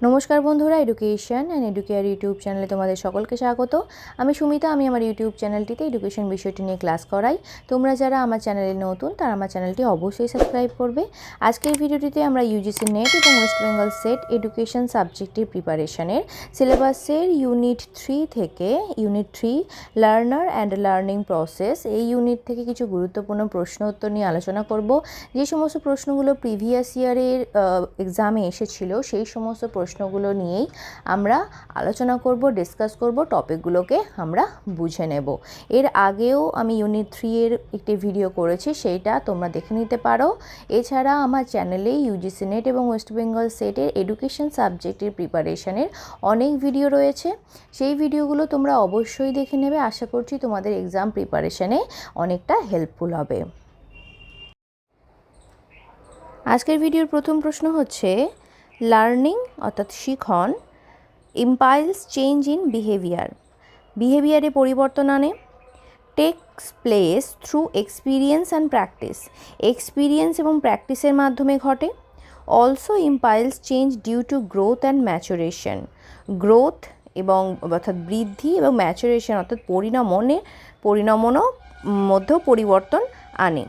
নমস্কার বন্ধুরা, education and educare YouTube চ্যানেলে তোমাদের সকলকে স্বাগত। আমি সুমিতা। আমি আমার ইউটিউব চ্যানেলটিতে এডুকেশন বিষয়টি নিয়ে ক্লাস করাই। তোমরা যারা আমার চ্যানেলে নতুন তারা আমার চ্যানেলটি অবশ্যই সাবস্ক্রাইব করবে। আজকের ভিডিওটিতে আমরা ইউজিসি নেট এবং ওয়েস্ট বেঙ্গল সেট এডুকেশন সাবজেক্টের প্রিপারেশনের সিলেবাসের ইউনিট 3 থেকে unit 3 learner and learning process, এই ইউনিট থেকে কিছু গুরুত্বপূর্ণ প্রশ্ন উত্তর নিয়ে আলোচনা করব। যে সমস্ত প্রশ্নগুলো প্রিভিয়াস ইয়ারের এক্সামে এসেছিল সেই সমস্ত প্রশ্নগুলো নিয়েই আমরা আলোচনা করব, ডিসকাস করব, টপিকগুলোকে আমরা বুঝে নেব। এর আগেও আমি ইউনিট 3 এর একটি ভিডিও করেছি, সেইটা তোমরা দেখে নিতে পারো। এছাড়া আমার চ্যানেলে ইউজিসি নেট এবং ওয়েস্ট বেঙ্গল সেটের এডুকেশন সাবজেক্টের প্রিপারেশনের অনেক ভিডিও রয়েছে, সেই ভিডিওগুলো তোমরা অবশ্যই দেখে নেবে। আশা করছি তোমাদের এক্সাম প্রিপারেশনে অনেকটা হেল্পফুল হবে। আজকের ভিডিওর প্রথম প্রশ্ন হচ্ছে, লার্নিং অর্থাৎ শিখন ইম্পাইলস চেঞ্জ ইন বিহেভিয়ারে পরিবর্তন আনে। Takes place through experience and practice, experience এবং প্র্যাকটিসের মাধ্যমে ঘটে। Also implies change due to growth and maturation, growth এবং অর্থাৎ বৃদ্ধি এবং ম্যাচুরেশন অর্থাৎ পরিণমনও মধ্যেও পরিবর্তন আনে।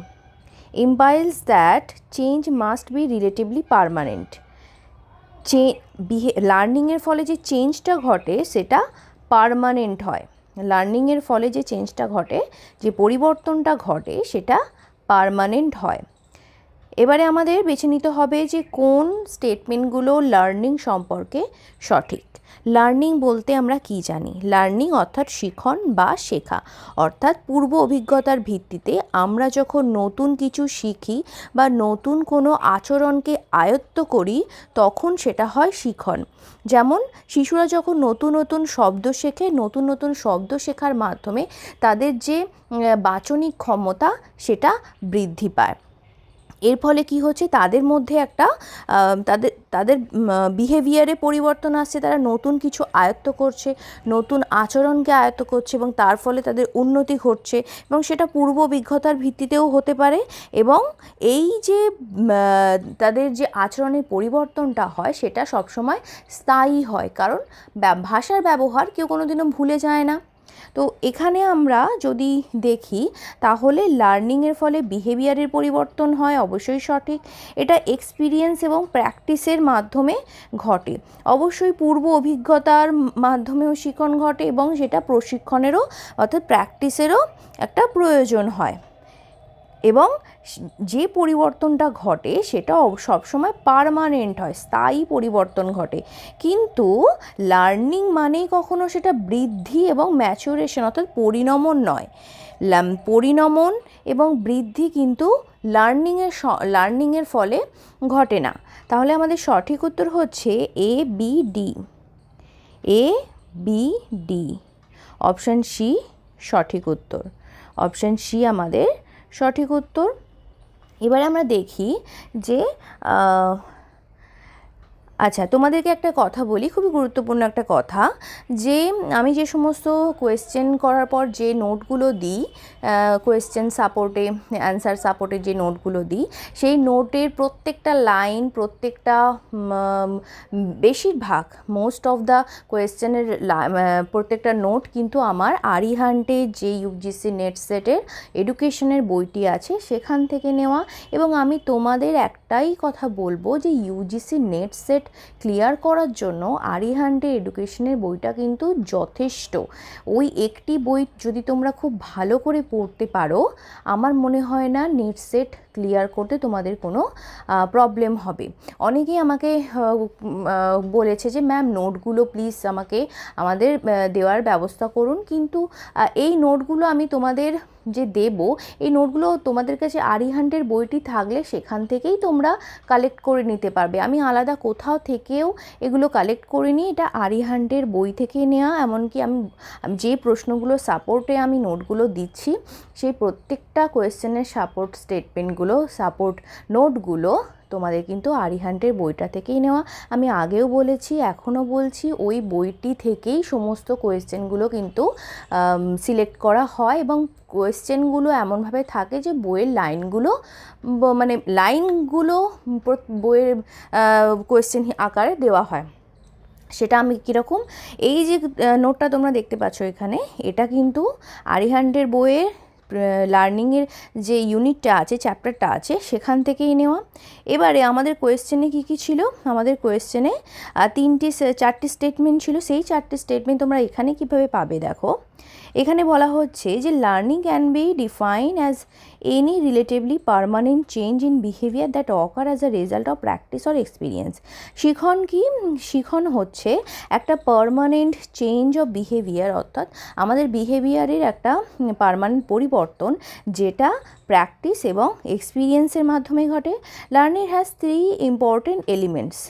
Implies that change must be relatively permanent, লার্নিংয়ের ফলে যে চেঞ্জটা ঘটে সেটা পারমানেন্ট হয়। লার্নিংয়ের ফলে যে চেঞ্জটা ঘটে, যে পরিবর্তনটা ঘটে, সেটা পারমানেন্ট হয়। এবারে আমাদের বেছে নিতে হবে যে কোন স্টেটমেন্টগুলো লার্নিং সম্পর্কে সঠিক। লার্নিং বলতে আমরা কি জানি? লার্নিং অর্থাৎ শিখন বা শেখা, অর্থাৎ পূর্ব অভিজ্ঞতার ভিত্তিতে আমরা যখন নতুন কিছু শিখি বা নতুন কোনো আচরণকে আয়ত্ত করি তখন সেটা হয় শিখন। যেমন শিশুরা যখন নতুন নতুন শব্দ শেখে, নতুন নতুন শব্দ শেখার মাধ্যমে তাদের যে বাচনিক ক্ষমতা সেটা বৃদ্ধি পায়। এর ফলে কি হচ্ছে, তাদের মধ্যে একটা তাদের বিহেভিয়ারে পরিবর্তন আসছে, তারা নতুন কিছু আয়ত্ত করছে, নতুন আচরণকে আয়ত্ত করছে এবং তার ফলে তাদের উন্নতি ঘটছে এবং সেটা পূর্ব অভিজ্ঞতার ভিত্তিতেও হতে পারে। এবং এই যে তাদের যে আচরণের পরিবর্তনটা হয় সেটা সবসময় স্থায়ী হয়, কারণ ভাষার ব্যবহার কেউ কোনোদিনও ভুলে যায় না। তো এখানে আমরা যদি দেখি তাহলে লার্নিংয়ের ফলে বিহেভিয়ারের পরিবর্তন হয়, অবশ্যই সঠিক। এটা এক্সপিরিয়েন্স এবং প্র্যাকটিসের মাধ্যমে ঘটে। অবশ্যই পূর্ব অভিজ্ঞতার মাধ্যমেও শিখন ঘটে এবং সেটা প্রশিক্ষণেরও অর্থাৎ প্র্যাকটিসেরও একটা প্রয়োজন হয়। এবং যে পরিবর্তনটা ঘটে সেটা সবসময় পার্মানেন্ট হয়, স্থায়ী পরিবর্তন ঘটে। কিন্তু লার্নিং মানেই কখনো সেটা বৃদ্ধি এবং ম্যাচুরেশন অর্থাৎ পরিণমন নয়। পরিণমন এবং বৃদ্ধি কিন্তু লার্নিংয়ের ফলে ঘটে না। তাহলে আমাদের সঠিক উত্তর হচ্ছে A B D, option C সঠিক উত্তর। অপশান সি আমাদের সঠিক উত্তর। এবারে আমরা দেখি যে আচ্ছা, তোমাদেরকে একটা কথা বলি, খুবই গুরুত্বপূর্ণ একটা কথা, যে আমি যে সমস্ত কোয়েশ্চেন করার পর যে নোটগুলো দিই, কোয়েশ্চেন সাপোর্টে, অ্যান্সার সাপোর্টে যে নোটগুলো দিই, সেই নোটের প্রত্যেকটা লাইন, প্রত্যেকটা বেশিরভাগ মোস্ট অফ দ্য কোয়েশ্চেনের প্রত্যেকটা নোট কিন্তু আমার আরিহান্টের যে ইউজিসি নেট সেটের এডুকেশনের বইটি আছে সেখান থেকে নেওয়া। এবং আমি তোমাদের একটাই কথা বলবো যে ইউজিসি নেট সেট ক্লিয়ার করার জন্য আরিহান্টের এডুকেশনের বইটা কিন্তু যথেষ্ট। ওই একটি বই যদি তোমরা খুব ভালো করে পড়তে পারো, আমার মনে হয় না নেট সেট ক্লিয়ার করতে তোমাদের কোনো প্রবলেম হবে। অনেকেই আমাকে বলেছে যে ম্যাম নোটগুলো প্লিজ আমাদের দেওয়ার ব্যবস্থা করুন, কিন্তু এই নোটগুলো আমি তোমাদের যে দেব, এই নোটগুলো তোমাদের কাছে আরিহান্টের বইটি থাকলে সেখান থেকেই তোমরা কালেক্ট করে নিতে পারবে। আমি আলাদা কোথাও থেকেও এগুলো কালেক্ট করিনি, এটা আরিহান্টের বই থেকে নেওয়া। এমনকি আমি যে প্রশ্নগুলো সাপোর্টে আমি নোটগুলো দিচ্ছি সেই প্রত্যেকটা কোয়েশ্চেনের সাপোর্ট স্টেটমেন্টগুলো, সাপোর্ট নোটগুলো তোমাদের কিন্তু আরিহান্টের বইটা থেকেই নেওয়া। আমি আগেও বলেছি, এখনও বলছি, ওই বইটি থেকেই সমস্ত কোয়েশ্চেনগুলো কিন্তু সিলেক্ট করা হয় এবং কোয়েশ্চেনগুলো এমনভাবে থাকে যে বইয়ের লাইনগুলো বইয়ের কোয়েশ্চেন আকারে দেওয়া হয়। সেটা আমি কীরকম, এই যে নোটটা তোমরা দেখতে পাচ্ছ এখানে, এটা কিন্তু আরিহান্টের বইয়ের লার্নিংয়ের যে ইউনিটটা আছে, চ্যাপ্টারটা আছে, সেখান থেকেই নেওয়া। এবারে আমাদের কোয়েশ্চেনে কী কী ছিল, আমাদের কোয়েশ্চেনে চারটি স্টেটমেন্ট ছিল। সেই চারটি স্টেটমেন্ট তোমরা এখানে কীভাবে পাবে দেখো। এখানে বলা হচ্ছে যে learning can be define as any relatively permanent change in behaviour that ochre as a result of practice or experience. শিখন কি, শিখন হচ্ছে একটা পারমানেন্ট চেঞ্জ অফ বিহেভিয়ার, অর্থাৎ আমাদের বিহেভিয়ারের একটা পারমানেন্ট পরিবর্তন, যেটা প্র্যাকটিস এবং এক্সপিরিয়েন্সের মাধ্যমে ঘটে। Learning has 3 important elements.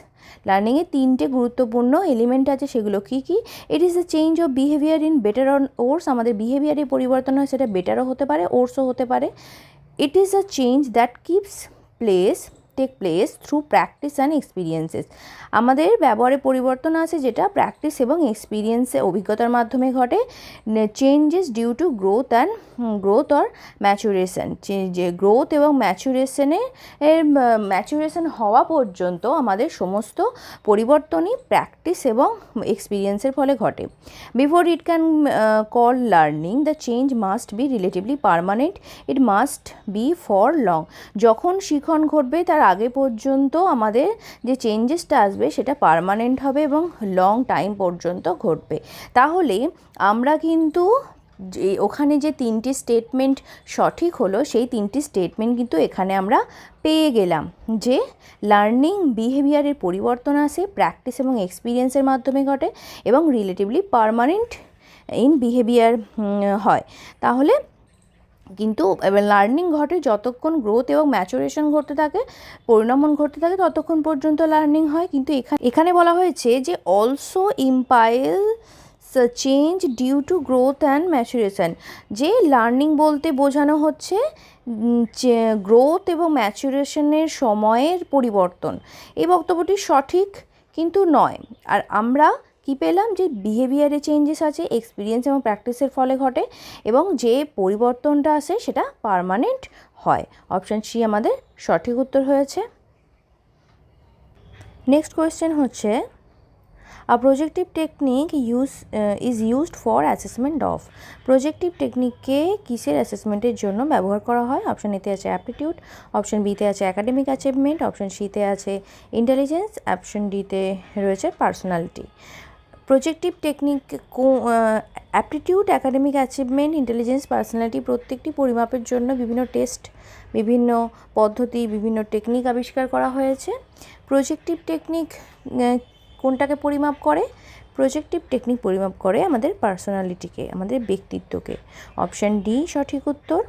লার্নিংয়ে 3টে গুরুত্বপূর্ণ এলিমেন্ট আছে, সেগুলো কী কী? It is a change of behaviour in better or worse, আমাদের বিহেভিয়ারে পরিবর্তন হয়, সেটা বেটারও হতে পারে, ওর্সও হতে পারে। It is a change that take place through practice and experiences, আমাদের ব্যবহারে পরিবর্তন আছে যেটা প্র্যাকটিস এবং এক্সপিরিয়েন্সে, অভিজ্ঞতার মাধ্যমে ঘটে। Changes due to growth or maturation, যে গ্রোথ এবং ম্যাচুরেশন হওয়া পর্যন্ত আমাদের সমস্ত পরিবর্তনই প্র্যাকটিস এবং এক্সপিরিয়েন্সের ফলে ঘটে। Before it can call learning, the change must be relatively permanent, it must be for long. যখন শিখন ঘটবে তার আগে পর্যন্ত আমাদের যে চেঞ্জেসটা আসবে সেটা পার্মানেন্ট হবে এবং লং টাইম পর্যন্ত ঘটবে। তাহলে আমরা কিন্তু ওখানে যে 3টি স্টেটমেন্ট সঠিক হলো, সেই 3টি স্টেটমেন্ট কিন্তু এখানে আমরা পেয়ে গেলাম, যে লার্নিং বিহেভিয়ারের পরিবর্তন আসে, প্র্যাকটিস এবং এক্সপিরিয়েন্সের মাধ্যমে ঘটে এবং রিলেটিভলি পার্মানেন্ট ইন বিহেভিয়ার হয়। তাহলে কিন্তু লার্নিং ঘটে যতক্ষণ গ্রোথ এবং ম্যাচুরেশন ঘটতে থাকে, পরিণমন ঘটতে থাকে, ততক্ষণ পর্যন্ত লার্নিং হয়। কিন্তু এখানে বলা হয়েছে যে also implies change due to growth and maturation, যে লার্নিং বলতে বোঝানো হচ্ছে গ্রোথ এবং ম্যাচুরেশনের সময়ের পরিবর্তন। এই বক্তব্যটি সঠিক কিন্তু নয়। আর আমরা কি পেলাম, যে বিহেভিয়ারে চেঞ্জেস আছে, এক্সপিরিয়েন্স এবং প্র্যাকটিসের ফলে ঘটে এবং যে পরিবর্তনটা আসে সেটা পার্মানেন্ট হয়। অপশান সি আমাদের সঠিক উত্তর হয়েছে। নেক্সট কোয়েশ্চেন হচ্ছে, a projective technique is used for assessment of. Projective টেকনিককে কিসের অ্যাসেসমেন্টের জন্য ব্যবহার করা হয়? অপশান এতে আছে অ্যাপটিটিউড, অপশান বিতে আছে অ্যাকাডেমিক অ্যাচিভমেন্ট, অপশান সিতে আছে ইন্টেলিজেন্স, অপশান ডিতে রয়েছে personality. Projective technique aptitude, academic achievement, intelligence, personality প্রত্যেকটি পরিমাপের জন্য বিভিন্ন টেস্ট, বিভিন্ন পদ্ধতি, বিভিন্ন টেকনিক আবিষ্কার করা হয়েছে। প্রজেক্টিভ টেকনিক কোনটাকে পরিমাপ করে? প্রজেক্টিভ টেকনিক পরিমাপ করে আমাদের পার্সোনালিটিকে, আমাদের ব্যক্তিত্বকে। অপশান ডি সঠিক উত্তর।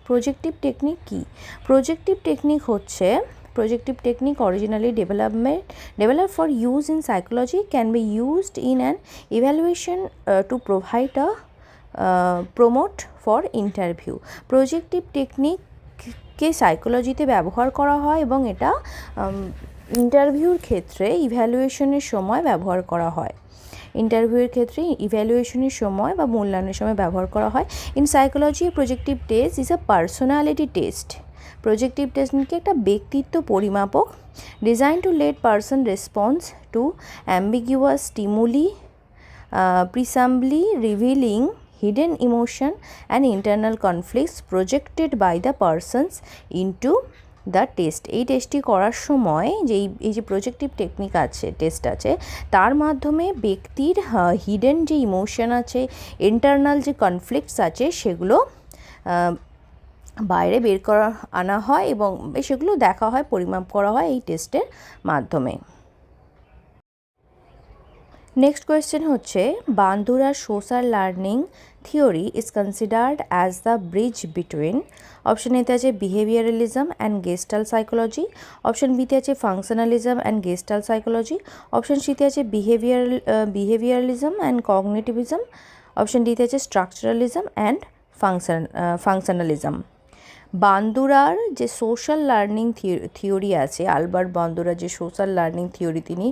প্রজেক্টিভ টেকনিক কী? প্রজেক্টিভ টেকনিক হচ্ছে, projective technique originally developed for use in psychology can be used in an evaluation to provide a promote for interview. projective technique কে সাইকোলজিতে ব্যবহার করা হয় এবং এটা ইন্টারভিউর ক্ষেত্রে ইভ্যালুয়েশনের সময় ব্যবহার করা হয়। ইন্টারভিউয়ের ক্ষেত্রে ইভ্যালুয়েশনের সময় বা মূল্যায়নের সময় ব্যবহার করা হয়। In psychology projective test is a personality test. Projective technique একটা ব্যক্তিত্ব পরিমাপক, design to let person response to ambiguous stimuli, presumably revealing hidden emotion and internal conflicts projected by the persons into the test. এই টেস্টটি করার সময় এই যে projective technique আছে, টেস্ট আছে, তার মাধ্যমে ব্যক্তির হিডেন যে ইমোশন আছে, ইন্টারনাল যে কনফ্লিক্টস আছে, সেগুলো বাইরে বের করা আনা হয় এবং সেগুলো দেখা হয়, পরিমাপ করা হয় এই টেস্টের মাধ্যমে। নেক্সট কোয়েশ্চেন হচ্ছে, বান্দুরার social learning theory is considered as the bridge between. Option এতে আছে behaviouralism and gestalt psychology, option বিতে আছে functionalism and gestalt psychology, option সিতে আছে বিহেভিয়ারালিজম অ্যান্ড কগনিটিভিজম, অপশান ডিতে আছে স্ট্রাকচারালিজম অ্যান্ড ফাংশনালিজম। বান্দুরার যে সোশ্যাল লার্নিং থিওরি আছে, আলবার্ট বান্দুরার যে সোশ্যাল লার্নিং থিওরি তিনি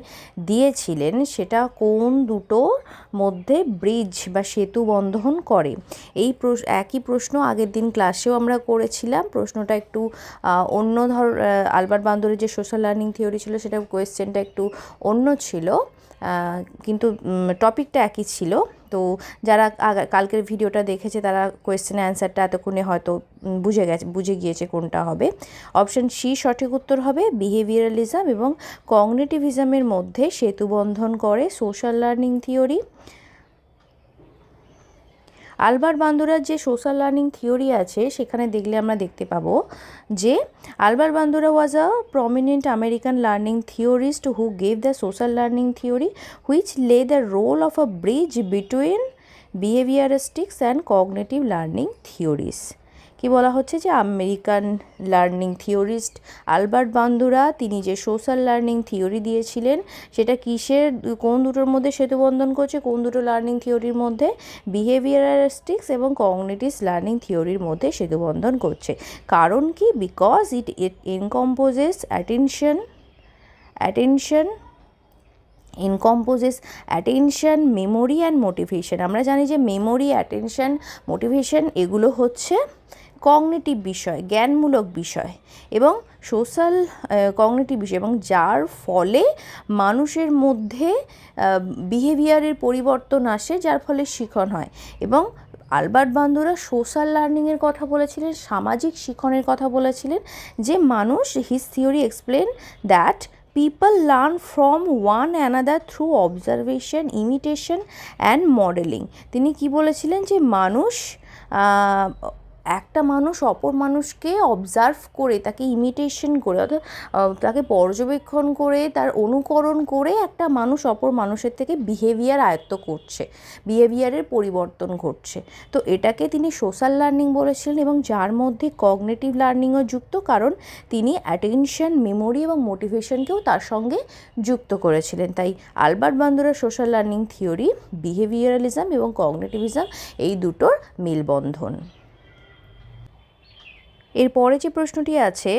দিয়েছিলেন, সেটা কোন দুটোর মধ্যে ব্রিজ বা সেতু বন্ধন করে? এই একই প্রশ্ন আগের দিন ক্লাসেও আমরা করেছিলাম। প্রশ্নটা একটু অন্য আলবার্ট বান্দুরের যে সোশ্যাল লার্নিং থিওরি ছিল, সেটা কোয়েশ্চেনটা একটু অন্য ছিল। কিন্তু টপিকটা একই ছিল। তো যারা কালকের ভিডিওটা দেখেছে তারা কোয়েশ্চেনের অ্যান্সারটা এতক্ষণে হয়তো বুঝে গিয়েছে কোনটা হবে। অপশান সি সঠিক উত্তর হবে। বিহেভিয়ারালিজম এবং কগনিটিভিজমের মধ্যে সেতুবন্ধন করে সোশ্যাল লার্নিং থিওরি। আলবার্ট বান্দুরার যে সোশ্যাল লার্নিং থিওরি আছে সেখানে আমরা দেখতে পাবো যে Albert Bandura was a prominent American learning theorist who gave the social learning theory which lay the role of a bridge between behaviouristics and cognitive learning theories. কি বলা হচ্ছে যে American learning theorist Albert Bandura তিনি যে social learning theory দিয়েছিলেন সেটা কোন দুটোর মধ্যে সেতুবন্ধন করছে, কোন দুটো লার্নিং থিওরির মধ্যে? বিহেভিয়ারিস্টিক্স এবং কগনিটিভ লার্নিং থিওরির মধ্যে সেতুবন্ধন করছে। কারণ কি? Because it encompasses attention, memory and motivation. আমরা জানি যে মেমোরি, অ্যাটেনশন, মোটিভেশন এগুলো হচ্ছে কগনিটিভ বিষয়, জ্ঞানমূলক বিষয় এবং সোশ্যাল কগনিটিভ বিষয়, এবং যার ফলে মানুষের মধ্যে বিহেভিয়ারের পরিবর্তন আসে, যার ফলে শিখন হয়। এবং আলবার্ট বান্দুরা সোশ্যাল লার্নিংয়ের কথা বলেছিলেন, সামাজিক শিখনের কথা বলেছিলেন, যে মানুষ, his theory explain that people learn from one another through observation, imitation and modeling. তিনি কি বলেছিলেন যে একটা মানুষ অপর মানুষকে অবজার্ভ করে, তাকে ইমিটেশন করে, অর্থাৎ তাকে পর্যবেক্ষণ করে, তার অনুকরণ করে একটা মানুষ অপর মানুষের থেকে বিহেভিয়ার আয়ত্ত করছে, বিহেভিয়ারের পরিবর্তন ঘটছে। তো এটাকে তিনি সোশ্যাল লার্নিং বলেছিলেন, এবং যার মধ্যে কগনিটিভ লার্নিংও যুক্ত, কারণ তিনি অ্যাটেনশন, মেমোরি এবং মোটিভেশনকেও তার সঙ্গে যুক্ত করেছিলেন। তাই আলবার্ট বান্দুরার সোশ্যাল লার্নিং থিওরি বিহেভিয়ারালিজম এবং কগনিটিভিজম এই দুটোর মেলবন্ধন। এরপরে যে প্রশ্নটি আছে,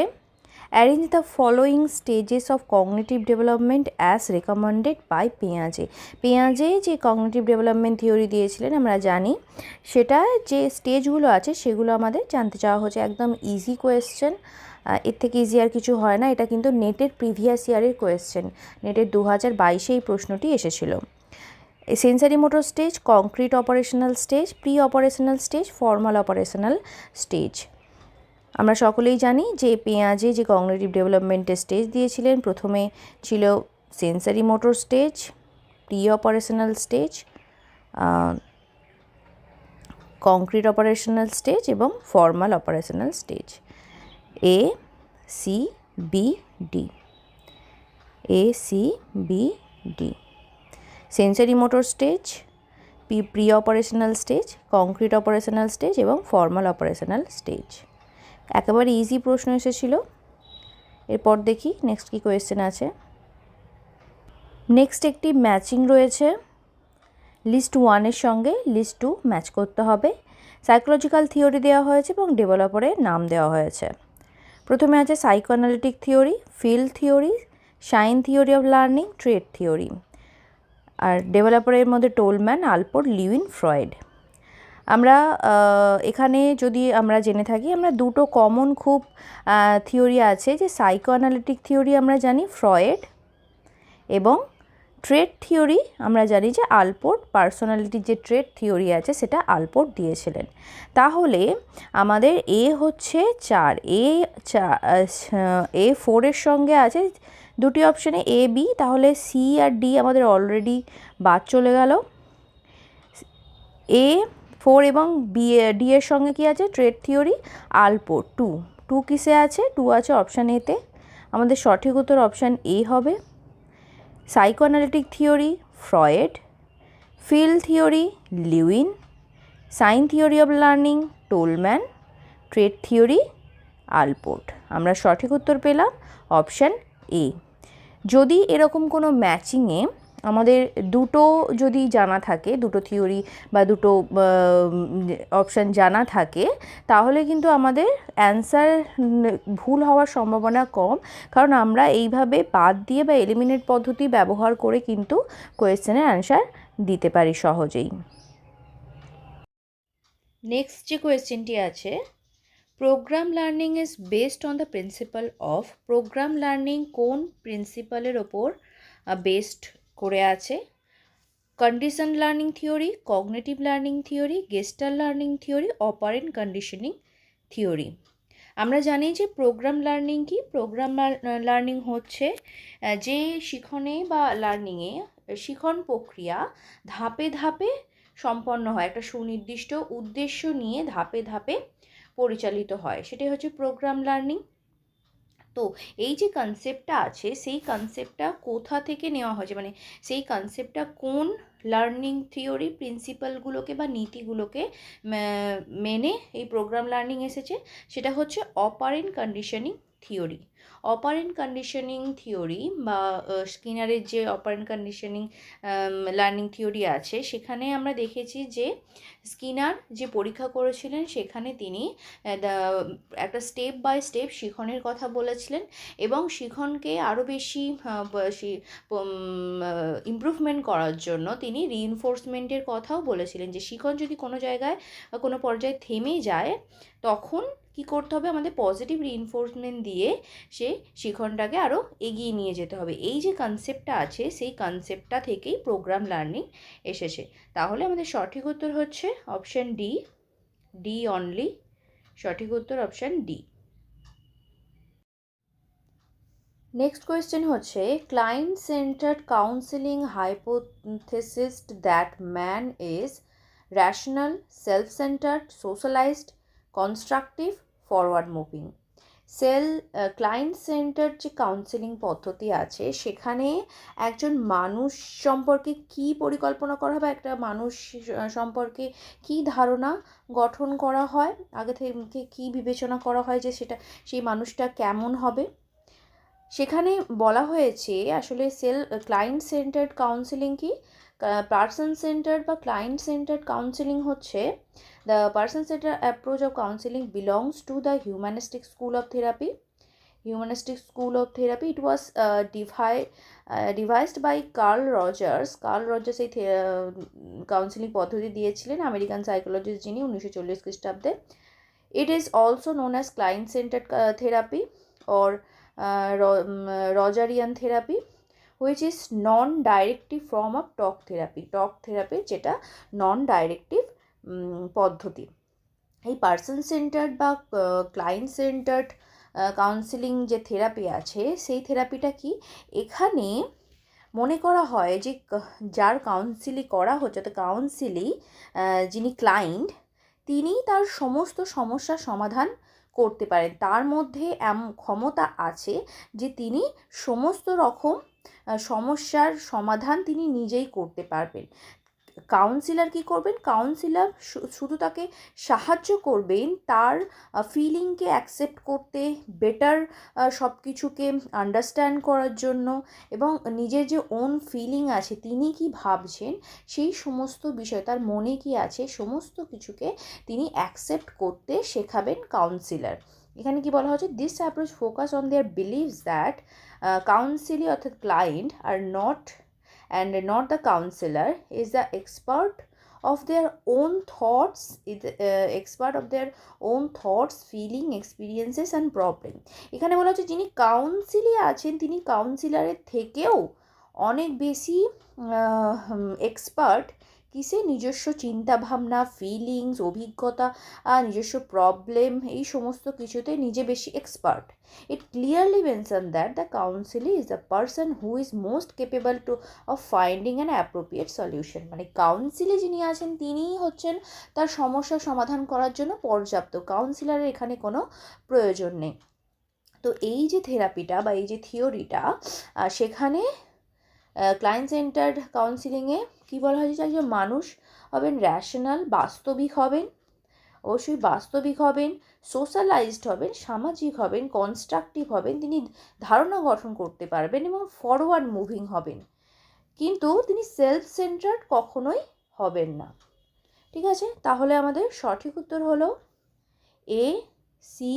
arrange the following stages of cognitive development as recommended by পেঁয়াজে। পেঁয়াজে যে কগনিটিভ ডেভেলপমেন্ট থিওরি দিয়েছিলেন আমরা জানি, সেটা যে স্টেজগুলো আছে সেগুলো আমাদের জানতে চাওয়া হচ্ছে। একদম ইজি কোয়েশ্চেন, এর থেকে ইজি আর কিছু হয় না। এটা কিন্তু নেটের প্রিভিয়াস ইয়ারের কোয়েশ্চেন, নেটের 2022-এ এই প্রশ্নটি এসেছিল। Sensory motor stage, concrete operational stage, pre operational stage, formal operational stage. আমরা সকলেই জানি যে পেঁয়াজে যে কগনিটিভ ডেভেলপমেন্টের স্টেজ দিয়েছিলেন, প্রথমে ছিল sensory motor stage, pre operational stage, concrete operational stage এবং formal operational stage. A, C, B, D. A, C, B, D. Sensory motor stage, pre operational stage, concrete operational stage এবং formal operational stage. একেবারে easy প্রশ্ন এসেছিল। এরপর দেখি next কী question আছে। Next একটি ম্যাচিং রয়েছে, লিস্ট 1-এর সঙ্গে লিস্ট 2 ম্যাচ করতে হবে। সাইকোলজিক্যাল থিওরি দেওয়া হয়েছে এবং ডেভেলপারের নাম দেওয়া হয়েছে। প্রথমে আছে psychoanalytic theory, field theory, sign theory of learning, trait theory. আর ডেভেলপারের মধ্যে টোলম্যান, আলপোর্ট, লিউইন, ফ্রয়েড। আমরা এখানে যদি আমরা জেনে থাকি, আমরা দুটো কমন খুব থিওরি আছে, যে সাইকোঅ্যানালিটিক থিওরি আমরা জানি ফ্রয়েড, এবং ট্রেট থিওরি আমরা জানি যে আলপোর্ট। পার্সোনালিটির যে ট্রেট থিওরি আছে সেটা আলপোর্ট দিয়েছিলেন। তাহলে আমাদের হচ্ছে 4, A4-এর সঙ্গে আছে দুটি অপশানে A, B, তাহলে C আর D আমাদের অলরেডি বাদ চলে গেল। A4 এবং D এর সঙ্গে কি আছে? ট্রেট থিওরি, আলপোর্ট। 2 কিসে আছে? 2 আছে অপশান A-তে। আমাদের সঠিক উত্তর অপশান A হবে। Psychoanalytic theory Freud, field theory Lewin, sign theory of learning Tolman, trait theory Allport. আমরা সঠিক উত্তর পেলাম অপশান A। যদি এরকম কোনো ম্যাচিংয়ে আমাদের দুটো যদি জানা থাকে, দুটো থিওরি বা দুটো অপশান জানা থাকে, তাহলে কিন্তু আমাদের অ্যান্সার ভুল হওয়ার সম্ভাবনা কম, কারণ আমরা এইভাবে বাদ দিয়ে বা এলিমিনেট পদ্ধতি ব্যবহার করে কিন্তু কোয়েশ্চেনের অ্যান্সার দিতে পারি সহজেই। নেক্সট যে কোয়েশ্চেনটি আছে, programme learning is based on the principle of. Programme learning কোন প্রিন্সিপালের ওপর বেসড করে আছে condition learning theory, cognitive learning theory, gestalt learning theory, operant conditioning theory. আমরা জানি যে প্রোগ্রাম লার্নিং কি? প্রোগ্রাম লার্নিং হচ্ছে যে শিখনে বা লার্নিংয়ে শিখন প্রক্রিয়া ধাপে ধাপে সম্পন্ন হয়, একটা সুনির্দিষ্ট উদ্দেশ্য নিয়ে ধাপে ধাপে পরিচালিত হয়, সেটাই হচ্ছে প্রোগ্রাম লার্নিং। তো এই যে কনসেপ্টটা আছে সেই কনসেপ্টটা কোথা থেকে নেওয়া হয়েছে, মানে সেই কনসেপ্টটা কোন লার্নিং থিওরি প্রিন্সিপালগুলোকে বা নীতিগুলোকে মেনে এই প্রোগ্রাম লার্নিং এসেছে, সেটা হচ্ছে operant conditioning theory. Operant conditioning theory বা স্কিনারের যে অপারেন্ট কন্ডিশনিং লার্নিং থিওরি আছে, সেখানে আমরা দেখেছি যে স্কিনার যে পরীক্ষা করেছিলেন সেখানে তিনি একটা স্টেপ বাই স্টেপ শিখনের কথা বলেছিলেন এবং শিখনকে আরও বেশি ইমপ্রুভমেন্ট করার জন্য তিনি রিইনফোর্সমেন্টের কথাও বলেছিলেন, যে শিখন যদি কোনো জায়গায় বা কোনো পর্যায়ে থেমে যায় তখন কি করতে হবে, আমাদের পজিটিভ রিইনফোর্সমেন্ট দিয়ে সে শিখনটাকে আরও এগিয়ে নিয়ে যেতে হবে। এই যে কনসেপ্টটা আছে সেই কনসেপ্টটা থেকেই প্রোগ্রাম লার্নিং এসেছে। তাহলে আমাদের সঠিক উত্তর হচ্ছে অপশান ডি, ডি অনলি, সঠিক উত্তর অপশান ডি। নেক্সট কোয়েশ্চেন হচ্ছে client centred counselling hypothesis that man is rational, self centred, socialised, constructive, forward moving. Client centre যে কাউন্সেলিং পদ্ধতি আছে সেখানে একজন মানুষ সম্পর্কে কী পরিকল্পনা করা হবে, একটা মানুষ সম্পর্কে কী ধারণা গঠন করা হয়, আগে থেকে কী বিবেচনা করা হয় যে সেই মানুষটা কেমন হবে, সেখানে বলা হয়েছে আসলে ক্লায়েন্ট সেন্টার্ড কাউন্সেলিং কি, পার্সন সেন্টার্ড বা ক্লায়েন্ট সেন্টার্ড কাউন্সেলিং হচ্ছে the person centred approach of counselling belongs to the humanistic school of therapy. Humanistic School of Therapy. It was devised by Carl Rogers. Carl Rogers এই counselling পদ্ধতি দিয়েছিলেন, American psychologist যিনি 1940 খ্রিস্টাব্দে। It is also known as client-centered therapy or Rogerian therapy, which is non-directive form of talk therapy. Talk therapy যেটা non-directive পদ্ধতি। এই person centred বা client centred counselling যে থেরাপি আছে সেই থেরাপিটা কি, এখানে মনে করা হয় যে যার কাউন্সিলি করা হচ্ছে, তো কাউন্সিলি যিনি ক্লায়েন্ট তিনি তার সমস্ত সমস্যার সমাধান করতে পারেন, তার মধ্যে ক্ষমতা আছে যে তিনি সমস্ত রকম সমস্যার সমাধান তিনি নিজেই করতে পারবেন। কাউন্সিলার কী করবেন, কাউন্সিলার শুধু তাকে সাহায্য করবেন তার ফিলিংকে অ্যাকসেপ্ট করতে, বেটার সব কিছুকে আন্ডারস্ট্যান্ড করার জন্য, এবং নিজের যে ওন ফিলিং আছে তিনি কি ভাবছেন সেই সমস্ত বিষয়, তার মনে কি আছে সমস্ত কিছুকে তিনি অ্যাকসেপ্ট করতে শেখাবেন কাউন্সিলার। এখানে কি বলা হচ্ছে, this approach focus on their beliefs that counselee অর্থাৎ ক্লায়েন্ট আর not the counselor is the expert of their own thoughts, feeling, experiences and problem. এখানে বলা হচ্ছে যিনি কাউন্সিলে আছেন তিনি কাউন্সিলারের থেকেও অনেক বেশি এক্সপার্ট কিসে, নিজস্ব চিন্তাভাবনা, ফিলিংস, অভিজ্ঞতা, নিজস্ব প্রবলেম, এই সমস্ত কিছুতে নিজে বেশি expert. It clearly mentions that the counselee is the person who is most capable of finding an appropriate solution. মানে কাউন্সিলে যিনি আছেন তিনিই হচ্ছেন তার সমস্যার সমাধান করার জন্য পর্যাপ্ত, কাউন্সিলারের এখানে কোনো প্রয়োজন নেই। তো এই যে থেরাপিটা বা এই যে থিওরিটা, সেখানে ক্লায়েন্ট সেন্টার্ড কাউন্সিলিংয়ে কী বলা হয়েছে, একজন মানুষ হবেন র্যাশনাল, বাস্তবিক হবেন, অবশ্যই বাস্তবিক হবেন, সোশ্যালাইজড হবেন, সামাজিক হবেন, কনস্ট্রাকটিভ হবেন, তিনি ধারণা গঠন করতে পারবেন এবং ফরওয়ার্ড মুভিং হবেন, কিন্তু তিনি সেলফ সেন্টার্ড কখনোই হবেন না। ঠিক আছে, তাহলে আমাদের সঠিক উত্তর হলো এ সি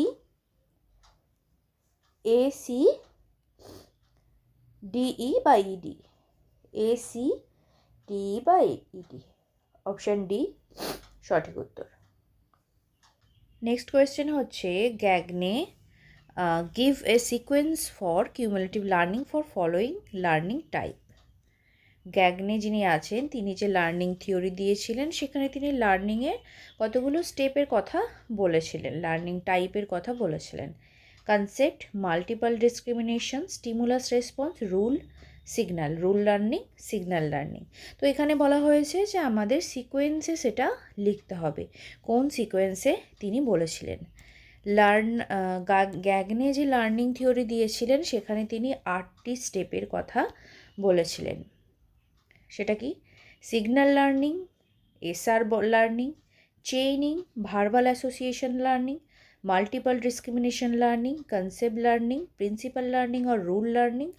ডিই বা ইডি, ACDE বা ইডি, অপশান ডি সঠিক উত্তর। নেক্সট কোয়েশ্চেন হচ্ছে Gagne give a sequence for cumulative learning for following learning type. Gagne যিনি আছেন তিনি যে লার্নিং থিওরি দিয়েছিলেন সেখানে তিনি লার্নিংয়ের কতগুলো স্টেপের কথা বলেছিলেন, লার্নিং টাইপের কথা বলেছিলেন। Concept, multiple discrimination, stimulus response, rule, signal, rule learning, signal learning. তো এখানে বলা হয়েছে যে আমাদের সিকোয়েন্সে সেটা লিখতে হবে, কোন সিকোয়েন্সে তিনি বলেছিলেন। গ্যাগনে যে লার্নিং থিওরি দিয়েছিলেন সেখানে তিনি 8টি স্টেপের কথা বলেছিলেন। সেটা কি? Signal learning, S R learning, chaining, verbal association learning, multiple discrimination learning, concept learning, principle learning আর rule learning,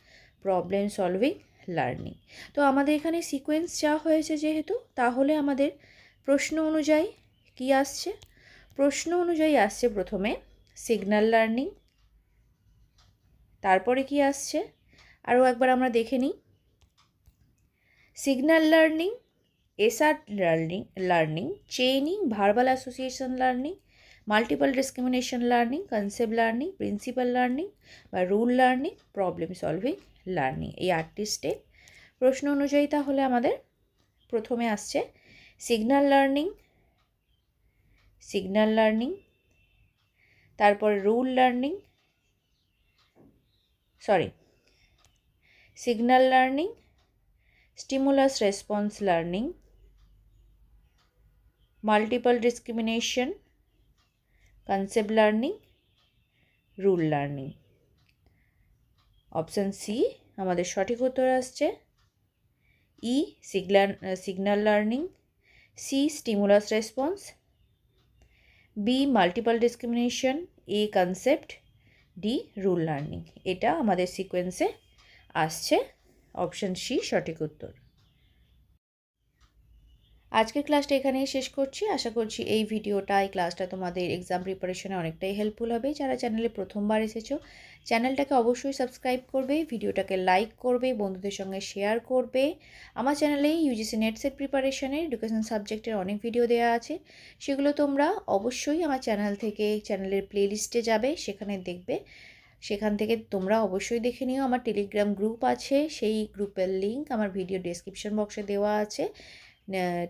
problem solving learning. তো আমাদের এখানে সিকোয়েন্স চাওয়া হয়েছে যেহেতু, তাহলে আমাদের প্রশ্ন অনুযায়ী কি আসছে? প্রশ্ন অনুযায়ী আসছে প্রথমে সিগন্যাল লার্নিং, তারপরে কি আসছে আরও একবার আমরা দেখে নিই। Signal learning, S R learning, chaining, verbal association learning, multiple discrimination learning, concept learning, principle learning বা rule learning, problem solving learning, এই 8টি স্টেপ। প্রশ্ন অনুযায়ী তাহলে আমাদের প্রথমে আসছে সিগন্যাল লার্নিং, তারপরে rule learning, signal learning, stimulus response learning, multiple discrimination, concept learning, rule learning. Option C আমাদের সঠিক উত্তর আসছে। E signal learning, C stimulus response, B multiple discrimination, A concept, D rule learning. এটা আমাদের সিকোয়েন্সে আসছে, option C সঠিক উত্তর। আজকের ক্লাসটা এখানেই শেষ করছি। আশা করছি এই ক্লাসটা তোমাদের এক্সাম প্রিপারেশনে অনেকটাই হেল্পফুল হবে। যারা চ্যানেলে প্রথমবার এসেছো, চ্যানেলটাকে অবশ্যই সাবস্ক্রাইব করবে, ভিডিওটাকে লাইক করবে, বন্ধুদের সঙ্গে শেয়ার করবে। আমার চ্যানেলে ইউজিসি নেট সেট প্রিপারেশনের এডুকেশন সাবজেক্টের অনেক ভিডিও দেওয়া আছে, সেগুলো তোমরা অবশ্যই আমার চ্যানেলের প্লেলিস্টে যাবে, সেখানে দেখবে। সেখান থেকে তোমরা অবশ্যই দেখে নিও। আমার টেলিগ্রাম গ্রুপ আছে, সেই গ্রুপের লিঙ্ক আমার ভিডিও ডেসক্রিপশন বক্সে দেওয়া আছে।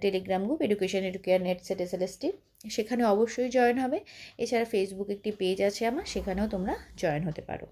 Telegram group education net set SLST, সেখানে অবশ্যই জয়েন হবে। এছাড়া ফেসবুক একটি পেজ আছে আমার, সেখানেও তোমরা জয়েন হতে পারো।